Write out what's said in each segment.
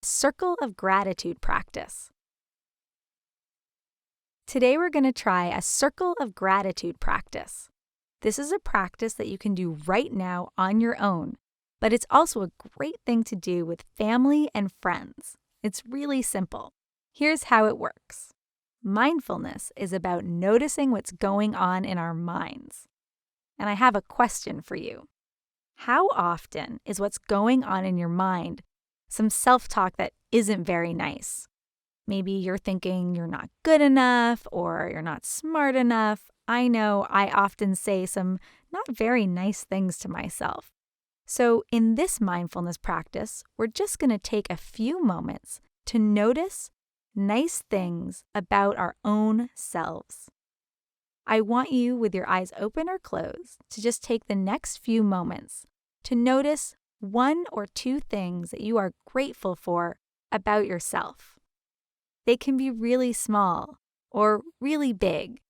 circle of gratitude practice. Today we're going to try a circle of gratitude practice. This is a practice that you can do right now on your own, but it's also a great thing to do with family and friends. It's really simple. Here's how it works. Mindfulness is about noticing what's going on in our minds. And I have a question for you. How often is what's going on in your mind some self-talk that isn't very nice? Maybe you're thinking you're not good enough or you're not smart enough. I know I often say some not very nice things to myself. So in this mindfulness practice, we're just going to take a few moments to notice nice things about our own selves. I want you, with your eyes open or closed, to just take the next few moments to notice one or two things that you are grateful for about yourself. They can be really small or really big,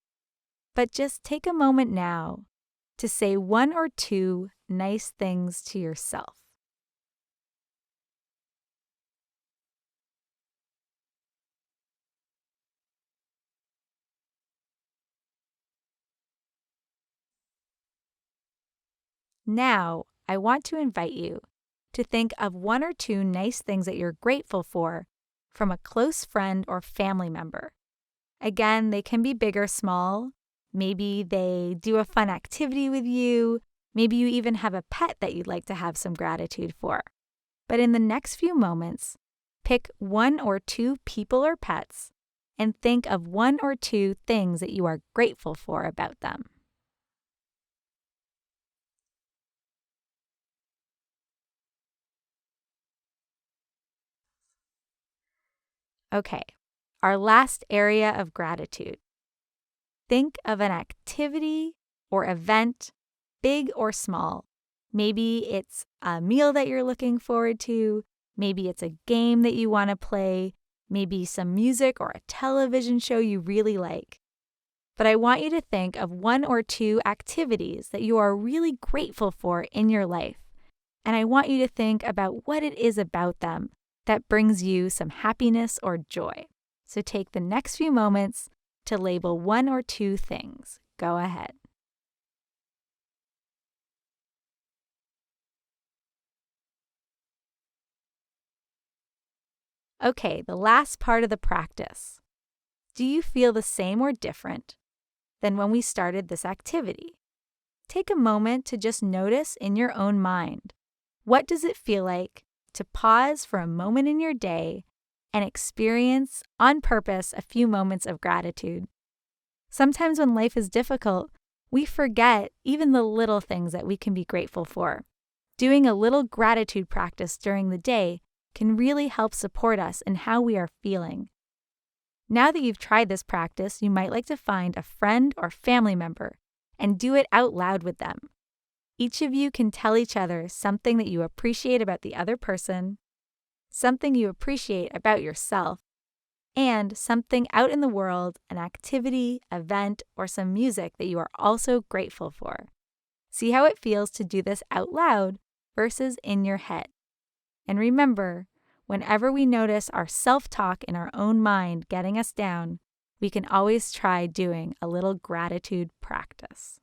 but just take a moment now to say one or two nice things to yourself. Now, I want to invite you to think of one or two nice things that you're grateful for from a close friend or family member. Again, they can be big or small. Maybe they do a fun activity with you. Maybe you even have a pet that you'd like to have some gratitude for. But in the next few moments, pick one or two people or pets and think of one or two things that you are grateful for about them. Okay, our last area of gratitude. Think of an activity or event, big or small. Maybe it's a meal that you're looking forward to. Maybe it's a game that you want to play. Maybe some music or a television show you really like. But I want you to think of one or two activities that you are really grateful for in your life. And I want you to think about what it is about them that brings you some happiness or joy. So take the next few moments to label one or two things. Go ahead. Okay, the last part of the practice. Do you feel the same or different than when we started this activity? Take a moment to just notice in your own mind. What does it feel like to pause for a moment in your day and experience on purpose a few moments of gratitude? Sometimes when life is difficult, we forget even the little things that we can be grateful for. Doing a little gratitude practice during the day can really help support us in how we are feeling. Now that you've tried this practice, you might like to find a friend or family member and do it out loud with them. Each of you can tell each other something that you appreciate about the other person, something you appreciate about yourself, and something out in the world, an activity, event, or some music that you are also grateful for. See how it feels to do this out loud versus in your head. And remember, whenever we notice our self-talk in our own mind getting us down, we can always try doing a little gratitude practice.